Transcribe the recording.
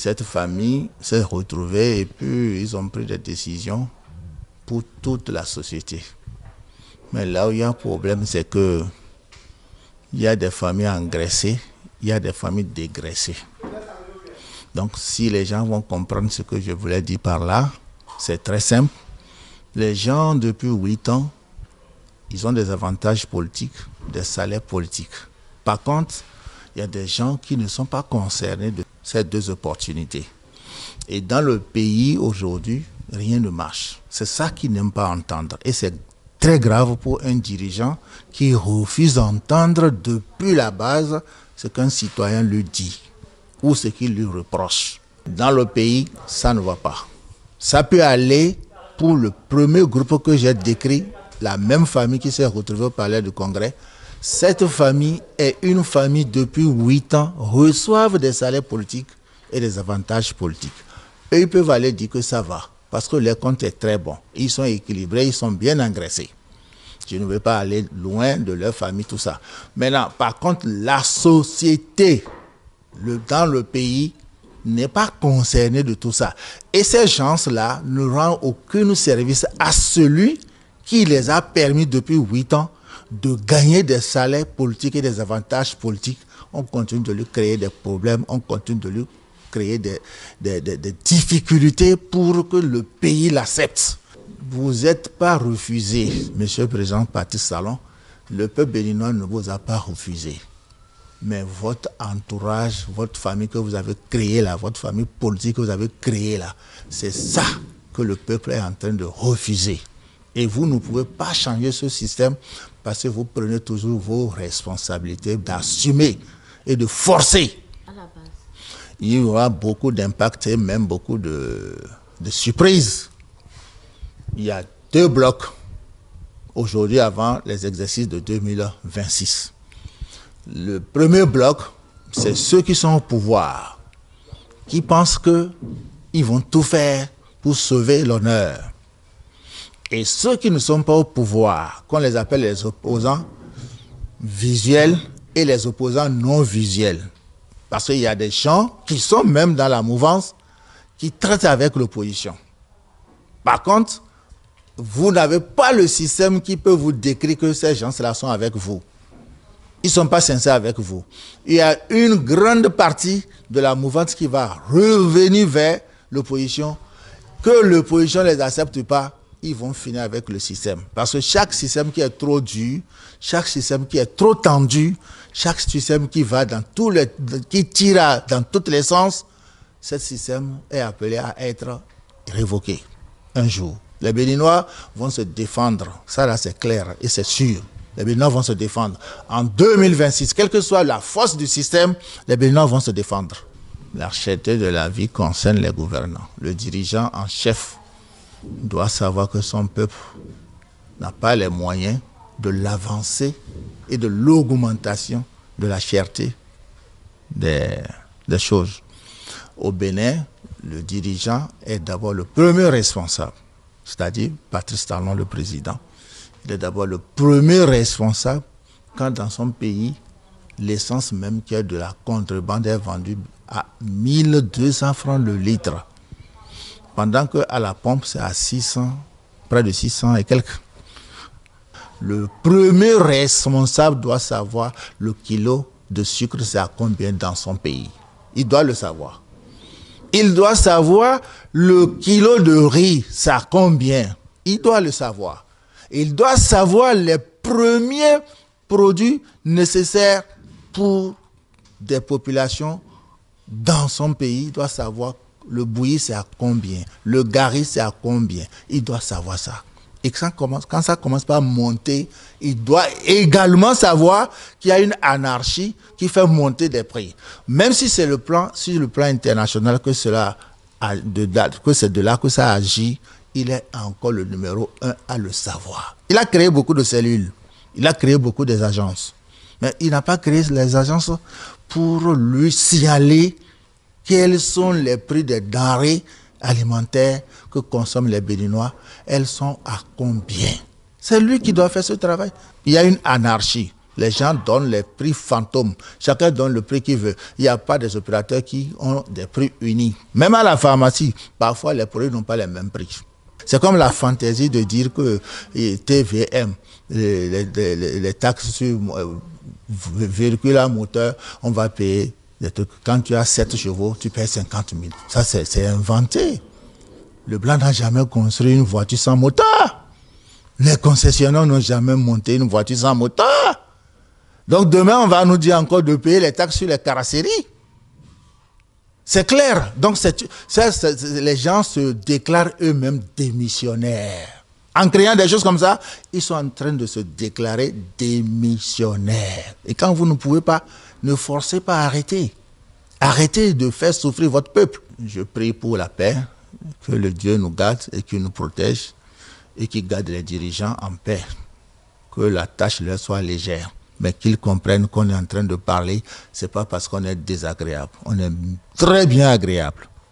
Cette famille s'est retrouvée et puis ils ont pris des décisions pour toute la société. Mais là où il y a un problème, c'est que il y a des familles engraissées, il y a des familles dégraissées. Donc si les gens vont comprendre ce que je voulais dire par là, c'est très simple. Les gens depuis 8 ans, ils ont des avantages politiques, des salaires politiques. Par contre, il y a des gens qui ne sont pas concernés de ces deux opportunités. Et dans le pays aujourd'hui, rien ne marche. C'est ça qu'ils n'aiment pas entendre. Et c'est très grave pour un dirigeant qui refuse d'entendre depuis la base ce qu'un citoyen lui dit ou ce qu'il lui reproche. Dans le pays, ça ne va pas. Ça peut aller pour le premier groupe que j'ai décrit, la même famille qui s'est retrouvée au palais du Congrès. Cette famille est une famille depuis 8 ans, reçoivent des salaires politiques et des avantages politiques. Et ils peuvent aller dire que ça va, parce que leur compte est très bon. Ils sont équilibrés, ils sont bien engraissés. Je ne veux pas aller loin de leur famille, tout ça. Maintenant, par contre, la société dans le pays n'est pas concernée de tout ça. Et ces gens-là ne rendent aucun service à celui qui les a permis depuis 8 ans de gagner des salaires politiques et des avantages politiques. On continue de lui créer des problèmes, on continue de lui créer des difficultés pour que le pays l'accepte. Vous n'êtes pas refusé, Monsieur le Président Patrice Talon. Le peuple béninois ne vous a pas refusé. Mais votre entourage, votre famille que vous avez créée là, votre famille politique que vous avez créée là, c'est ça que le peuple est en train de refuser. Et vous ne pouvez pas changer ce système parce que vous prenez toujours vos responsabilités d'assumer et de forcer. À la base. Il y aura beaucoup d'impact et même beaucoup de surprises. Il y a 2 blocs aujourd'hui avant les exercices de 2026. Le premier bloc, c'est ceux qui sont au pouvoir, qui pensent qu'ils vont tout faire pour sauver l'honneur. Et ceux qui ne sont pas au pouvoir, qu'on les appelle les opposants visuels et les opposants non visuels. Parce qu'il y a des gens qui sont même dans la mouvance, qui traitent avec l'opposition. Par contre, vous n'avez pas le système qui peut vous décrire que ces gens-là sont avec vous. Ils ne sont pas sincères avec vous. Il y a une grande partie de la mouvance qui va revenir vers l'opposition. Que l'opposition ne les accepte pas, ils vont finir avec le système. Parce que chaque système qui est trop dur, chaque système qui est trop tendu, chaque système qui va qui tire dans tous les sens, ce système est appelé à être révoqué un jour. Les Béninois vont se défendre. Ça là c'est clair et c'est sûr. Les Béninois vont se défendre. En 2026, quelle que soit la force du système, les Béninois vont se défendre. L'architecture de la vie concerne les gouvernants. Le dirigeant en chef doit savoir que son peuple n'a pas les moyens de l'avancée et de l'augmentation de la cherté des choses. Au Bénin, le dirigeant est d'abord le premier responsable, c'est-à-dire Patrice Talon, le président. Il est d'abord le premier responsable quand dans son pays, l'essence même qui est de la contrebande est vendue à 1200 francs le litre. Pendant qu'à la pompe, c'est à 600, près de 600 et quelques. Le premier responsable doit savoir le kilo de sucre, c'est à combien dans son pays. Il doit le savoir. Il doit savoir le kilo de riz, c'est à combien. Il doit le savoir. Il doit savoir les premiers produits nécessaires pour des populations dans son pays. Il doit savoir le bouilli, c'est à combien. Le gari, c'est à combien. Il doit savoir ça. Et quand ça commence par monter, il doit également savoir qu'il y a une anarchie qui fait monter des prix. Même si c'est sur le plan international que c'est de là que ça agit, il est encore le numéro 1 à le savoir. Il a créé beaucoup de cellules. Il a créé beaucoup des agences. Mais il n'a pas créé les agences pour lui signaler quels sont les prix des denrées alimentaires que consomment les Béninois. Elles sont à combien? C'est lui qui doit faire ce travail. Il y a une anarchie. Les gens donnent les prix fantômes. Chacun donne le prix qu'il veut. Il n'y a pas des opérateurs qui ont des prix unis. Même à la pharmacie, parfois les produits n'ont pas les mêmes prix. C'est comme la fantaisie de dire que TVM, les taxes sur véhicules à moteur, on va payer des trucs. Quand tu as 7 chevaux, tu payes 50 000. Ça, c'est inventé. Le Blanc n'a jamais construit une voiture sans moteur. Les concessionnaires n'ont jamais monté une voiture sans moteur. Donc demain, on va nous dire encore de payer les taxes sur les carrosseries. C'est clair. Donc les gens se déclarent eux-mêmes démissionnaires. En créant des choses comme ça, ils sont en train de se déclarer démissionnaires. Et quand vous ne pouvez pas, ne forcez pas à arrêter. Arrêtez de faire souffrir votre peuple. Je prie pour la paix, que le Dieu nous garde et qu'il nous protège et qu'il garde les dirigeants en paix. Que la tâche leur soit légère. Mais qu'ils comprennent qu'on est en train de parler, ce n'est pas parce qu'on est désagréable. On est très bien agréable.